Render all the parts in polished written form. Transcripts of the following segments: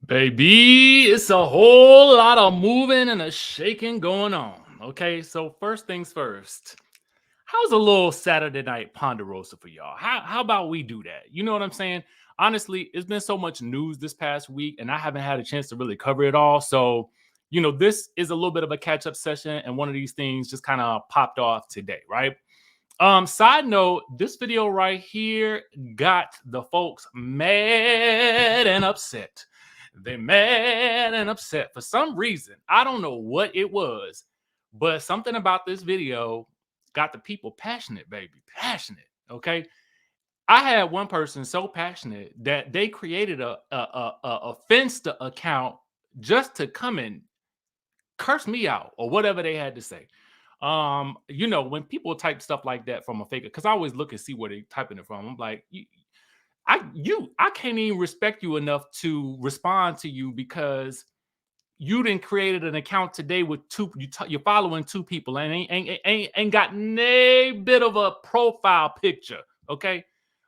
Baby, it's a whole lot of moving and a shaking going on. Okay, so first things first. How's a little Saturday night ponderosa for y'all? How about we do that? You know what I'm saying? Honestly, it's been so much news this past week, and I haven't had a chance to really cover it all. So, this is a little bit of a catch-up session, and one of these things just kind of popped off today, right? Side note, this video right here got the folks mad and upset. They mad and upset for some reason. I don't know what it was, but something about this video got the people passionate, baby. Passionate. Okay. I had one person so passionate that they created a Finsta account just to come and curse me out or whatever they had to say. When people type stuff like that from a fake, because I always look and see where they typing it from. I'm like, I can't even respect you enough to respond to you because you didn't created an account today with you're following two people and ain't got nay bit of a profile picture. Okay,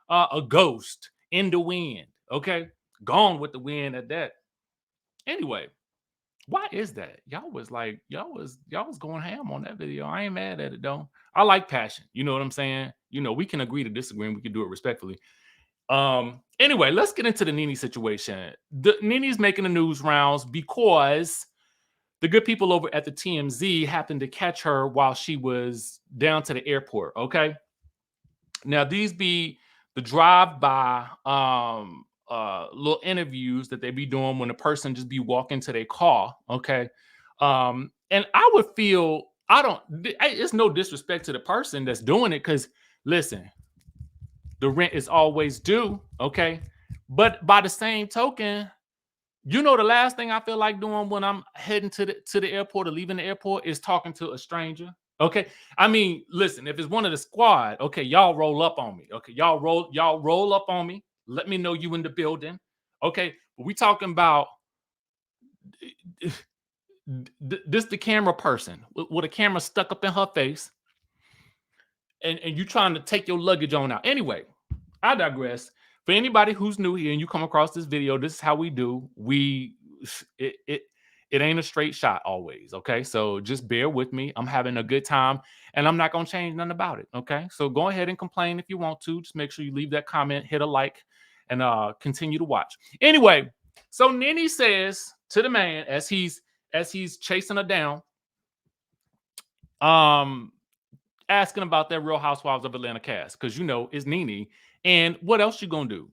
a ghost in the wind. Okay, gone with the wind at that. Anyway, why is that? Y'all was going ham on that video. I ain't mad at it though. I like passion. You know what I'm saying? We can agree to disagree and we can do it respectfully. Anyway, let's get into the Nene situation. Nene's making the news rounds because the good people over at the TMZ happened to catch her while she was down to the airport. Okay. Now, these be the drive-by little interviews that they be doing when a person just be walking to their car. Okay. And I would feel it's no disrespect to the person that's doing it, because listen, the rent is always due. Okay. But by the same token, the last thing I feel like doing when I'm heading to the airport or leaving the airport is talking to a stranger. Okay. I mean, listen, if it's one of the squad, okay, y'all roll up on me. Okay, y'all roll up on me. Let me know you in the building. Okay. But we talking about this the camera person with a camera stuck up in her face, and you trying to take your luggage on out. Anyway, I digress. For anybody who's new here and you come across this video, this is how we do. It it it ain't a straight shot always. Okay, so just bear with me. I'm having a good time, and I'm not gonna change nothing about it. Okay, so go ahead and complain if you want to. Just make sure you leave that comment, hit a like, and continue to watch. Anyway, so Nene says to the man as he's chasing her down, um, asking about that Real Housewives of Atlanta cast, because it's Nene, and what else you gonna do,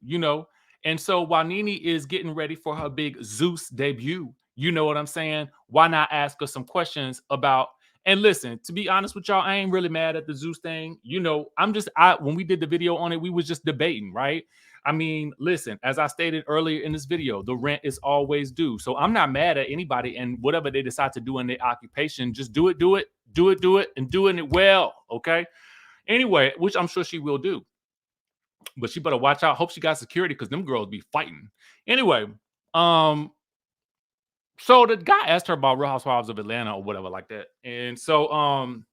And so while Nene is getting ready for her big Zeus debut, you know what I'm saying? Why not ask her some questions about? And listen, to be honest with y'all, I ain't really mad at the Zeus thing. When we did the video on it, we was just debating, right? I mean, listen, as I stated earlier in this video, the rent is always due. So I'm not mad at anybody, and whatever they decide to do in their occupation, just do it, and doing it well. Okay. Anyway, which I'm sure she will do. But she better watch out. Hope she got security, because them girls be fighting. Anyway, um, so the guy asked her about Real Housewives of Atlanta or whatever like that. And so I'm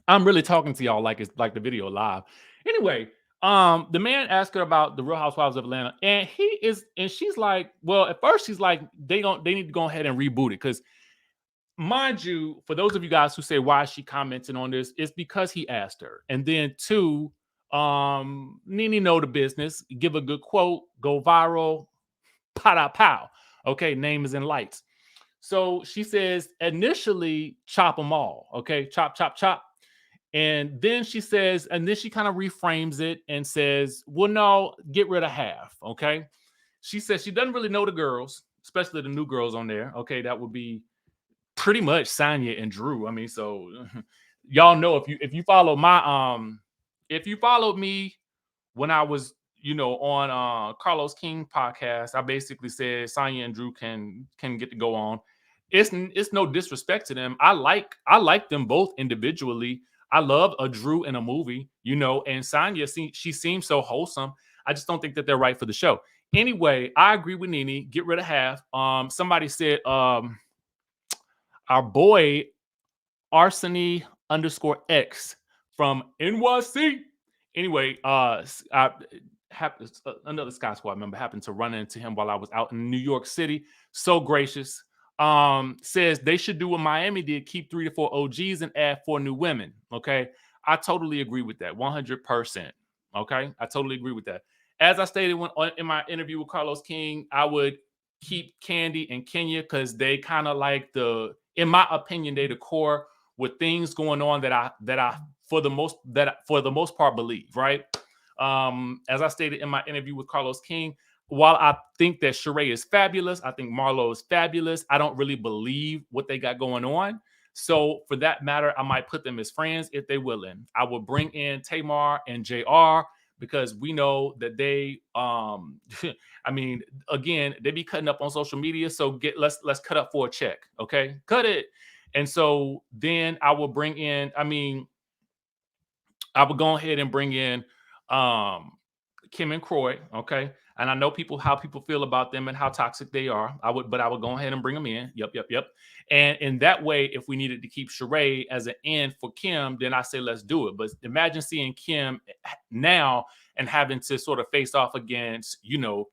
really talking to y'all like it's like the video live. Anyway, the man asked her about the Real Housewives of Atlanta, and she's like, well, at first she's like, they need to go ahead and reboot it, because mind you, for those of you guys who say why is she commenting on this, it's because he asked her. And then two, Nene know the business, give a good quote, go viral, pow pow. Okay, name is in lights. So she says initially chop them all. Okay, chop, chop, chop. And then she says, and then she kind of reframes it and says, well, no, get rid of half. Okay. She says she doesn't really know the girls, especially the new girls on there. Okay, that would be pretty much Sanya and Drew. I mean, so y'all know, if you follow if you followed me when I was on Carlos King podcast, I basically said Sanya and Drew can get to go on. It's no disrespect to them. I like them both individually. I love a Drew in a movie, and Sanya, she seems so wholesome. I just don't think that they're right for the show. Anyway, I agree with Nene. Get rid of half. Somebody said our boy Arseny _X from NYC. Anyway, another Sky Squad member happened to run into him while I was out in New York City. So gracious. Says they should do what Miami did, keep 3 to 4 OGs and add 4 new women. Okay. I totally agree with that. 100%. Okay. I totally agree with that. As I stated in my interview with Carlos King, I would keep Candy and Kenya because they kind of like in my opinion, they the core with things going on that I for the most part believe, right? As I stated in my interview with Carlos King, while I think that Sheree is fabulous, I think Marlo is fabulous. I don't really believe what they got going on. So for that matter, I might put them as friends if they willing. I will bring in Tamar and JR because we know that they I mean, again, they be cutting up on social media. So let's cut up for a check. Okay. Cut it. And so then I will bring in, I would go ahead and bring in um Kim and Croy, okay? And I know how people feel about them and how toxic they are. But I would go ahead and bring them in. Yep, yep, yep. And in that way, if we needed to keep Sheree as an end for Kim, then I say let's do it. But imagine seeing Kim now and having to sort of face off against,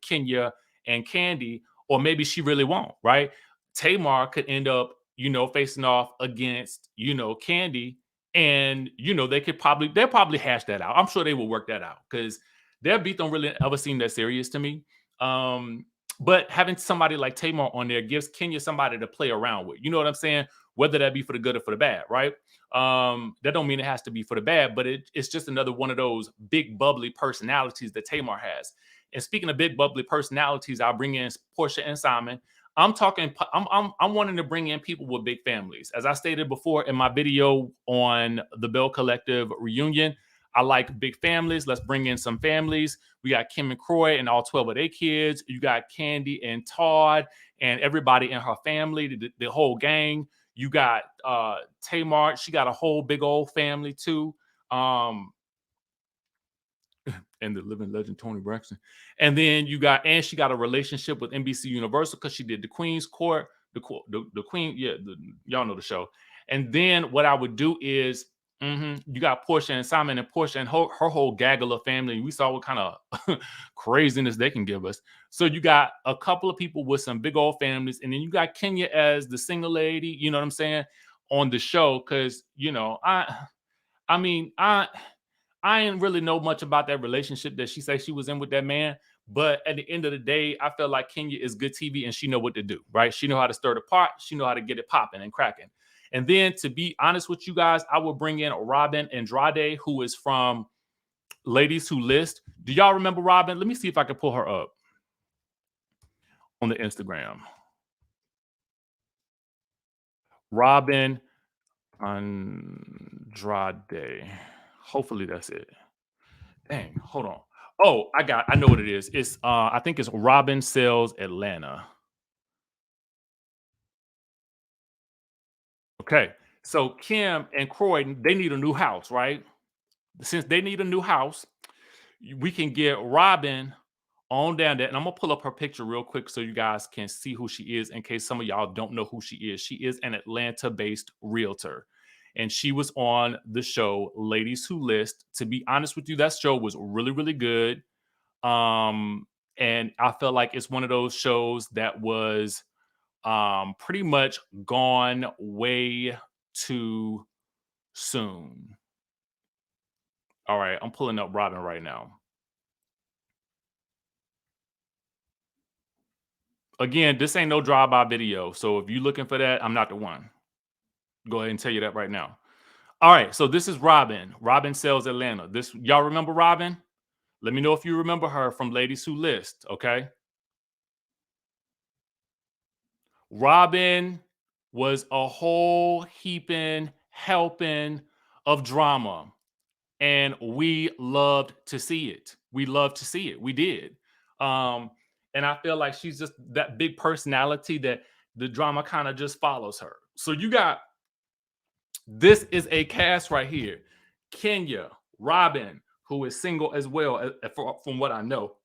Kenya and Candy, or maybe she really won't, right? Tamar could end up, facing off against, Candy, and they'll probably hash that out. I'm sure they will work that out because their beat don't really ever seem that serious to me. But having somebody like Tamar on there gives Kenya somebody to play around with. You know what I'm saying? Whether that be for the good or for the bad, right? That don't mean it has to be for the bad, but it's just another one of those big bubbly personalities that Tamar has. And speaking of big bubbly personalities, I'll bring in Portia and Simon. I'm wanting to bring in people with big families. As I stated before in my video on the Bell Collective reunion, I like big families. Let's bring in some families. We got Kim and Croy and all 12 of their kids. You got Candy and Todd and everybody in her family, the whole gang. You got Tamar. She got a whole big old family too. And the living legend Tony Braxton. And then she got a relationship with NBC Universal because she did the Queen's Court, the Queen, y'all know the show. And then what I would do is you got Portia and Simon, and Portia and her whole gaggle of family. We saw what kind of craziness they can give us. So you got a couple of people with some big old families, and then you got Kenya as the single lady, you know what I'm saying, on the show. Because I mean, I didn't really know much about that relationship that she said she was in with that man. But at the end of the day, I feel like Kenya is good TV and she know what to do, right? She know how to stir the pot. She know how to get it popping and cracking. And then to be honest with you guys, I will bring in Robin Andrade, who is from Ladies Who List. Do y'all remember Robin? Let me see if I can pull her up on the Instagram. Robin Andrade. Hopefully that's it. Dang, hold on. Oh, I know what it is. It's I think it's Robin Sells Atlanta. Okay. So Kim and Croydon, they need a new house, right? Since they need a new house, we can get Robin on down there. And I'm gonna pull up her picture real quick so you guys can see who she is in case some of y'all don't know who she is. She is an Atlanta-based realtor. And she was on the show Ladies Who List. To be honest with you, that show was really, really good. And I felt like it's one of those shows that was pretty much gone way too soon. All right, I'm pulling up Robin right now. Again, this ain't no drive-by video, so if you're looking for that, I'm not the one. Go ahead and tell you that right now. All right, so this is Robin. Robin Sells Atlanta. This y'all remember Robin? Let me know if you remember her from Ladies Who List. Okay. Robin was a whole heaping, helping of drama. And we loved to see it. We loved to see it. We did. Um, and I feel like she's just that big personality that the drama kind of just follows her. So this is a cast right here. Kenya, Robin, who is single as well, from what I know,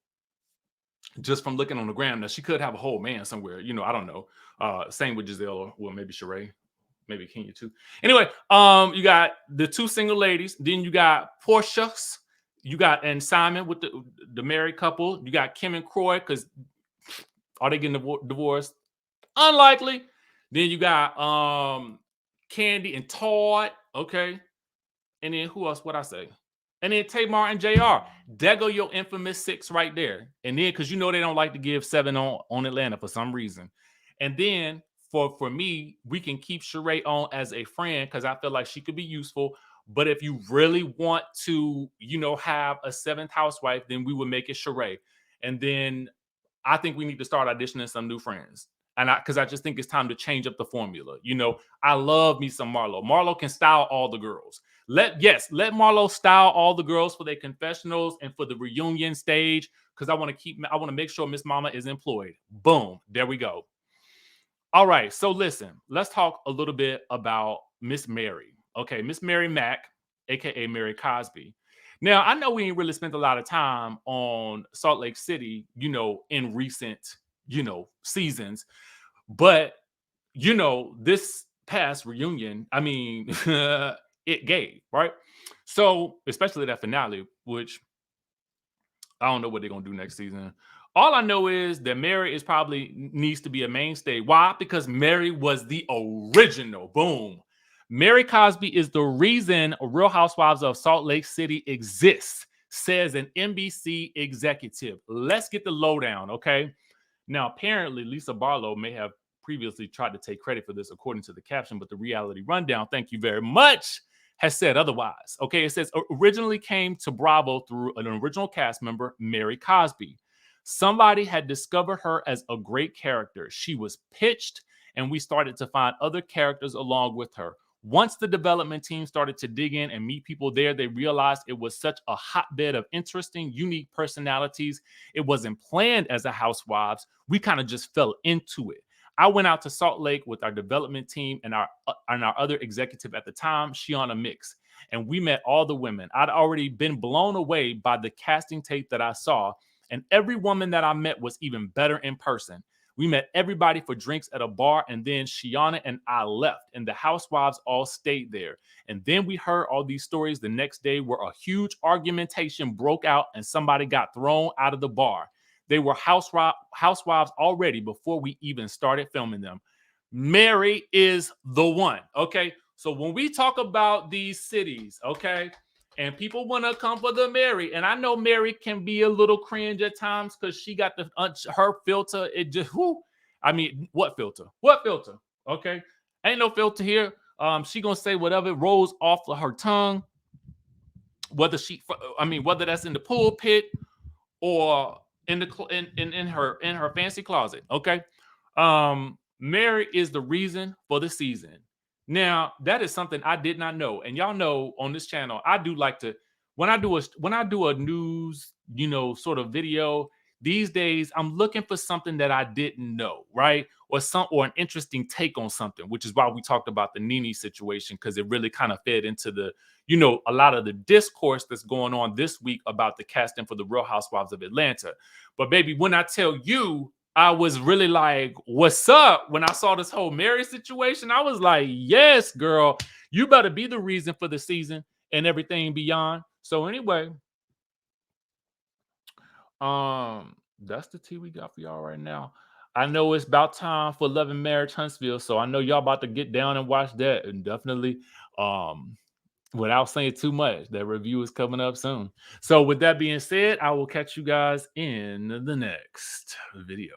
just from looking on the gram. Now she could have a whole man somewhere, I don't know. Same with Giselle, or well, maybe Sheree, maybe Kenya too. Anyway, you got the two single ladies, then you got Portia's, You got and Simon with the married couple. You got Kim and Croy because are they getting divorced? Unlikely. Then you got Candy and Todd. Okay. And then who else would I say? And then Tamar and JR. There go your infamous six right there. And then because you know they don't like to give seven on Atlanta for some reason. And then for me, we can keep Sheree on as a friend because I feel like she could be useful. But if you really want to, have a seventh housewife, then we would make it Sheree. And then I think we need to start auditioning some new friends. And because I just think it's time to change up the formula. I love me some Marlo. Marlo can style all the girls. Let Marlo style all the girls for their confessionals and for the reunion stage. Because I want to make sure Miss Mama is employed. Boom. There we go. All right. So listen, let's talk a little bit about Miss Mary. Okay, Miss Mary Mack, aka Mary Cosby. Now, I know we ain't really spent a lot of time on Salt Lake City, in recent, seasons, but this past reunion, I mean, it gave, right? So, especially that finale, which I don't know what they're gonna do next season. All I know is that Mary is probably needs to be a mainstay. Why? Because Mary was the original. Boom. Mary Cosby is the reason Real Housewives of Salt Lake City exists, says an NBC executive. Let's get the lowdown, okay? Now, apparently, Lisa Barlow may have previously tried to take credit for this, according to the caption, but the reality rundown, thank you very much, has said otherwise. Okay, it says originally came to Bravo through an original cast member, Mary Cosby. Somebody had discovered her as a great character. She was pitched, and we started to find other characters along with her. Once the development team started to dig in and meet people there, they realized it was such a hotbed of interesting, unique personalities. It wasn't planned as a Housewives. We kind of just fell into it. I went out to Salt Lake with our development team and our other executive at the time, Shiana Mix, and we met all the women. I'd already been blown away by the casting tape that I saw, and every woman that I met was even better in person. We met everybody for drinks at a bar, and then Shiana and I left, and the housewives all stayed there. And then we heard all these stories the next day where a huge argumentation broke out and somebody got thrown out of the bar. They were housewives already before we even started filming them. Mary is the one. Okay. So when we talk about these cities, okay, and people want to come for the Mary, and I know Mary can be a little cringe at times because she got her filter. It just I mean, what filter? What filter? Okay, ain't no filter here. She gonna say whatever rolls off of her tongue, whether that's in the pulpit or in the in her fancy closet. Okay, Mary is the reason for the season. Now that is something I did not know, and y'all know on this channel I do like to when I do a news sort of video. These days, I'm looking for something that I didn't know, right? Or an interesting take on something, which is why we talked about the Nene situation, because it really kind of fed into a lot of the discourse that's going on this week about the casting for the Real Housewives of Atlanta. But baby, when I tell you, I was really like, what's up? When I saw this whole Mary situation, I was like, yes, girl, you better be the reason for the season and everything beyond. So anyway, that's the tea we got for y'all right now. I know it's about time for Love and Marriage Huntsville, so I know y'all about to get down and watch that, and definitely, without saying too much, that review is coming up soon. So with that being said, I will catch you guys in the next video.